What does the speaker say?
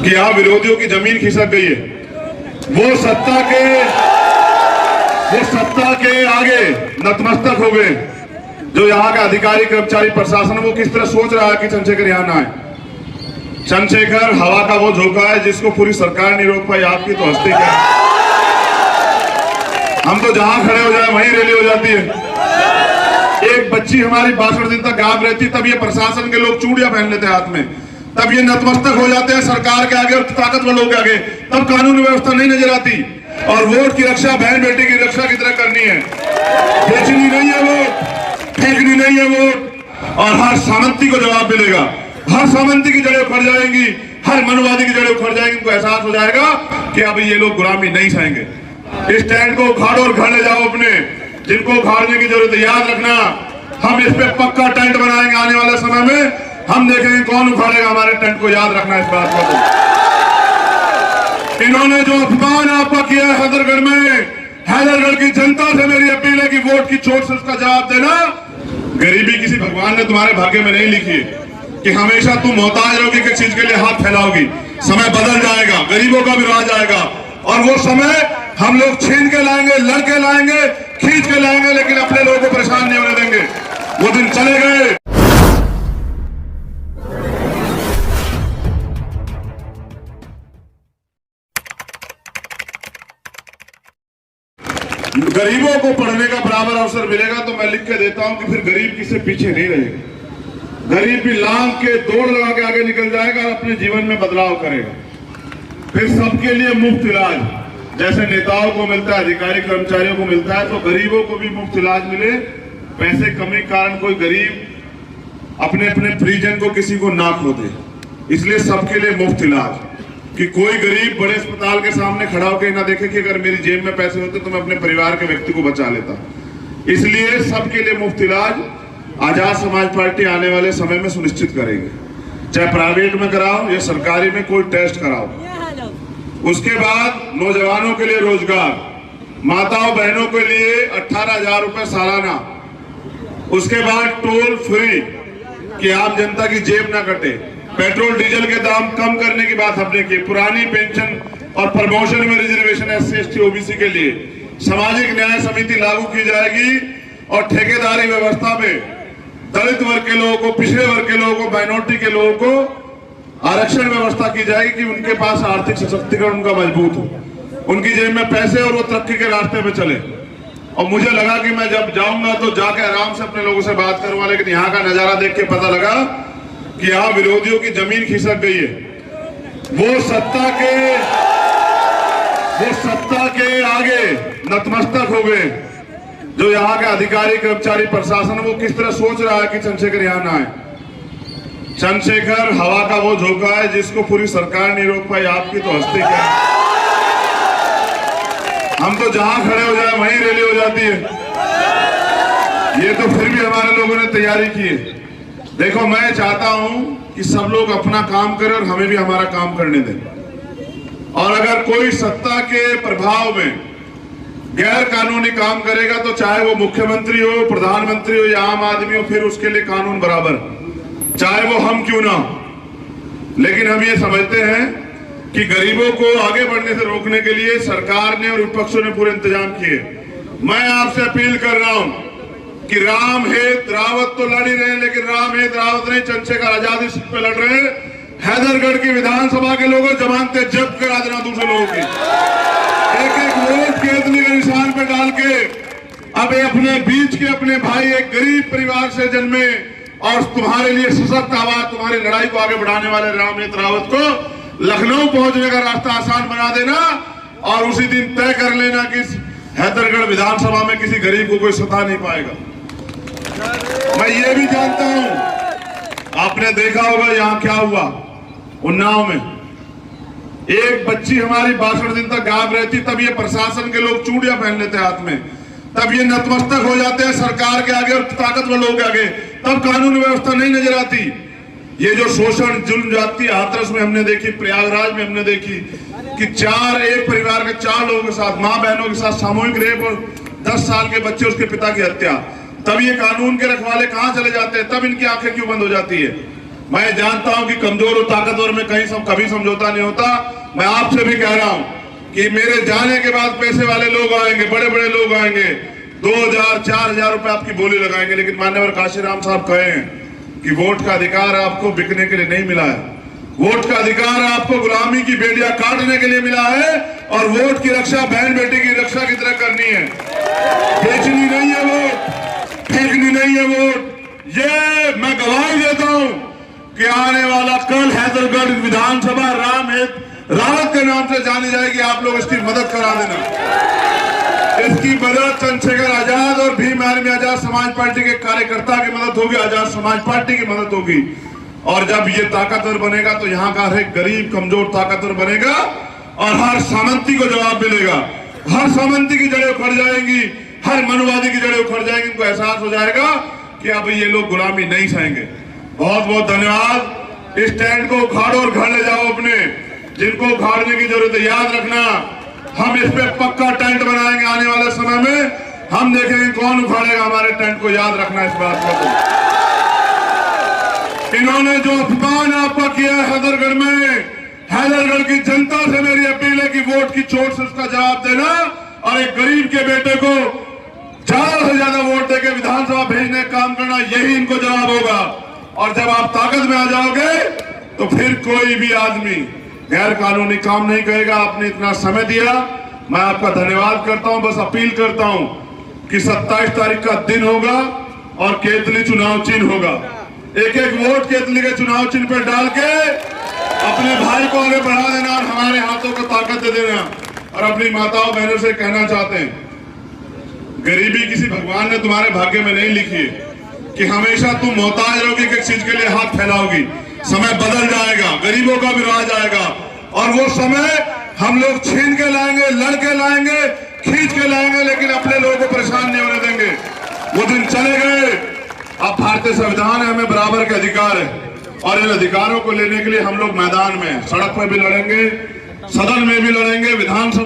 कि यहाँ विरोधियों की जमीन खिसक गई है। वो सत्ता के आगे नतमस्तक हो गए। जो यहाँ का अधिकारी कर्मचारी प्रशासन वो किस तरह सोच रहा है कि चंद्रशेखर यहाँ ना आए। चंद्रशेखर हवा का वो झोंका है जिसको पूरी सरकार नहीं रोक पाई। आपकी तो हस्ती क्या है। हम तो जहां खड़े हो जाए वहीं रैली हो जाती है। एक बच्ची हमारी 62 दिन तक गायब रहती, तब ये प्रशासन के लोग चूड़ियां पहन लेते हाथ में, तब ये नतमस्तक हो जाते हैं सरकार के आगे और ताकतवर लोगों के आगे, तब कानून व्यवस्था नहीं नजर आती। और वोट की रक्षा बहन बेटी की रक्षा की तरह करनी है। बेचनी नहीं है वोट, फेंकनी नहीं है वोट। और हर सामंती को जवाब मिलेगा। हर सामंती की जड़ें उखड़ जाएंगी, हर मनवादी की जड़ें उखड़ जाएंगी। उनको एहसास हो जाएगा कि अब ये लोग गुलामी नहीं सहेंगे। इस स्टैंड को उखाड़ो और घर ले जाओ अपने। जिनको उखाड़ने की जरूरत है याद रखना, हम इस पे पक्का टेंट बनाएंगे। आने वाले समय में हम देखेंगे कौन उखाड़ेगा हमारे टेंट को। याद रखना इस बात को। इन्होंने जो अपमान आपका किया है हैदरगढ़ में, हैदरगढ़ की जनता से मेरी अपील है कि वोट की चोट से उसका जवाब देना। गरीबी किसी भगवान ने तुम्हारे भाग्य में नहीं लिखी है कि हमेशा तुम मोहताज रहोगी किसी चीज के लिए हाथ फैलाओगी। समय बदल जाएगा, गरीबों का भी राज आएगा। और वो समय हम लोग छीन के लाएंगे, लड़के लाएंगे, खींच के लाएंगे, लेकिन अपने लोगों को परेशान नहीं होने देंगे। वो दिन चले गए। गरीबों को पढ़ने का बराबर अवसर मिलेगा तो मैं लिख के देता हूं कि फिर गरीब किसी पीछे नहीं रहेगा। गरीब भी लांग के दौड़ लगा के आगे निकल जाएगा और अपने जीवन में बदलाव करेगा। फिर सबके लिए मुफ्त इलाज, जैसे नेताओं को मिलता है, अधिकारी कर्मचारियों को मिलता है, तो गरीबों को भी मुफ्त इलाज मिले। पैसे कमी के कारण कोई गरीब अपने अपने परिजन को किसी को ना खो दे, इसलिए सबके लिए मुफ्त इलाज। कि कोई गरीब बड़े अस्पताल के सामने खड़ा होकर ना देखे कि अगर मेरी जेब में पैसे होते तो मैं अपने परिवार के व्यक्ति को बचा लेता। इसलिए सबके लिए मुफ्त इलाज आजाद समाज पार्टी आने वाले समय में सुनिश्चित करेगी। चाहे प्राइवेट में कराओ या सरकारी में कोई टेस्ट कराओ। उसके बाद नौजवानों के लिए रोजगार, माताओं बहनों के लिए 18,000 रुपए सालाना। उसके बाद टोल फ्री कि आम जनता की जेब ना कटे। पेट्रोल डीजल के दाम कम करने की बात हमने की। पुरानी पेंशन और प्रमोशन में रिजर्वेशन SC ST OBC के लिए सामाजिक न्याय समिति लागू की जाएगी। और ठेकेदारी व्यवस्था में दलित वर्ग के लोगों को, पिछड़े वर्ग के लोगों को, माइनॉरिटी के लोगों को आरक्षण व्यवस्था की जाएगी कि उनके पास आर्थिक सशक्तिकरण उनका मजबूत हो, उनकी जेब में पैसे और वो तरक्की के रास्ते पे चले। और मुझे लगा कि मैं जब जाऊंगा तो जाके आराम से अपने लोगों से बात करूंगा, लेकिन यहाँ का नजारा देख के पता लगा कि यहाँ विरोधियों की जमीन खिसक गई है। वो सत्ता के आगे नतमस्तक हो गए। जो यहाँ के अधिकारी कर्मचारी प्रशासन वो किस तरह सोच रहा है कि चंद्रशेखर यहाँ ना आए। चंद्रशेखर हवा का वो झोंका है जिसको पूरी सरकार नहीं रोक पाई। आपकी तो हस्ती क्या है। हम तो जहां खड़े हो जाए वहीं रैली हो जाती है। ये तो फिर भी हमारे लोगों ने तैयारी की है। देखो, मैं चाहता हूं कि सब लोग अपना काम करें और हमें भी हमारा काम करने दें। और अगर कोई सत्ता के प्रभाव में गैर कानूनी काम करेगा तो चाहे वो मुख्यमंत्री हो, प्रधानमंत्री हो या आम आदमी हो, फिर उसके लिए कानून बराबर, चाहे वो हम क्यों ना हो। लेकिन हम ये समझते हैं कि गरीबों को आगे बढ़ने से रोकने के लिए सरकार ने और विपक्षों ने पूरे इंतजाम किए। मैं आपसे अपील कर रहा हूं कि राम हेत रावत तो लड़ ही रहे, लेकिन राम हेत रावत नहीं, चंद्रशेखर आजादी सीट पे लड़ रहे हैं। हैदरगढ़ की विधानसभा के लोगों जमानतें जब्त करा देना दूसरे लोगों की, एक एक वोट केतली के निशान पे डाल के। अब अपने बीच के अपने भाई एक गरीब परिवार से जन्मे और तुम्हारे लिए सशक्त आवाज, तुम्हारी लड़ाई को आगे बढ़ाने वाले राम हेत रावत को लखनऊ पहुंचने का रास्ता आसान बना देना और उसी दिन तय कर लेना कि हैदरगढ़ विधानसभा में किसी गरीब को कोई सता नहीं पाएगा। मैं ये भी जानता हूं, आपने देखा होगा यहां क्या हुआ उन्नाव में। एक बच्ची हमारी 62 दिन तक गायब रहती, तब ये प्रशासन के लोग चूड़ियां पहन लेते हाथ में, तब ये नतमस्तक हो जाते हैं सरकार के आगे और ताकतवर लोगों के आगे, तब कानून व्यवस्था नहीं नजर आती। ये जो शोषण, जुल्म, जाति, हाथरस में हमने देखी, प्रयागराज में हमने देखी कि एक परिवार के 4 लोगों के साथ, मां बहनों के साथ सामूहिक रेप और 10 साल के बच्चे उसके पिता की हत्या। तब ये कानून के रखवाले कहां चले जाते हैं, तब इनकी आंखें क्यों बंद हो जाती है। मैं जानता हूं कि कमजोर और ताकतवर में कभी समझौता नहीं होता। मैं आपसे भी कह रहा हूं कि मेरे जाने के बाद पैसे वाले लोग आएंगे, बड़े बड़े लोग आएंगे, 2000 4000 रुपए आपकी बोली लगाएंगे, लेकिन मान्यवर काशीराम साहब कहे हैं कि वोट का अधिकार आपको बिकने के लिए नहीं मिला है। वोट का अधिकार आपको गुलामी की बेड़ियां काटने के लिए मिला है, और वोट की रक्षा बहन बेटी की रक्षा की तरह करनी है। बेचनी नहीं है वोट, फेंकनी नहीं है वोट। ये मैं गवाही देता हूं कि आने वाला कल हैदरगढ़ विधानसभा रावत के नाम से जानी जाएगी। आप लोग इसकी मदद करा देना। इसकी मदद चंद्रशेखर आजाद और भीम आर्मी आजाद समाज पार्टी के कार्यकर्ता की मदद होगी, आजाद समाज पार्टी की मदद होगी। और जब ये ताकतवर बनेगा तो यहाँ का हर एक गरीब कमजोर ताकतवर बनेगा, और हर सामंती को जवाब मिलेगा। हर सामंती की जड़ें उखड़ जाएंगी, हर मनुवादी की जड़ें उखड़ जाएंगी। इनको एहसास हो जाएगा कि अब ये लोग गुलामी नहीं सहेंगे। बहुत बहुत धन्यवाद। इस टेंट को उखाड़ो और घर ले जाओ अपने। जिनको उखाड़ने की जरूरत है याद रखना, हम इस पे पक्का टेंट बनाएंगे। आने वाले समय में हम देखेंगे कौन उखाड़ेगा हमारे टेंट को। याद रखना इस बात को। इन्होंने जो अपमान आपका किया है हैदरगढ़ में, हैदरगढ़ की जनता से मेरी अपील है कि वोट की चोट से उसका जवाब देना, और एक गरीब के बेटे को ज्यादा से ज्यादा वोट देकर विधानसभा भेजने का काम करना, यही इनको जवाब होगा। और जब आप ताकत में आ जाओगे तो फिर कोई भी आदमी गैर कानूनी काम नहीं करेगा। आपने इतना समय दिया, मैं आपका धन्यवाद करता हूं। बस अपील करता हूं कि 27 तारीख का दिन होगा और केतली चुनाव चिन्ह होगा। एक एक वोट केतली के चुनाव चिन्ह पर डाल के अपने भाई को आगे बढ़ा देना, और हमारे हाथों को ताकत दे देना। और अपनी माताओं बहनों से कहना चाहते हैं, गरीबी किसी भगवान ने तुम्हारे भाग्य में नहीं लिखी है कि हमेशा तुम मोहताज रहोगी, किसी चीज के लिए हाथ फैलाओगी। समय बदल जाएगा, गरीबों का भी राज आएगा, और वो समय हम लोग छीन के लाएंगे, लड़के लाएंगे, खींच के लाएंगे, लेकिन अपने लोगों को परेशान नहीं होने देंगे। वो दिन चले गए। अब भारतीय संविधान है, हमें बराबर के अधिकार है, और इन अधिकारों को लेने के लिए हम लोग मैदान में, सड़क पर भी लड़ेंगे, सदन में भी लड़ेंगे, विधानसभा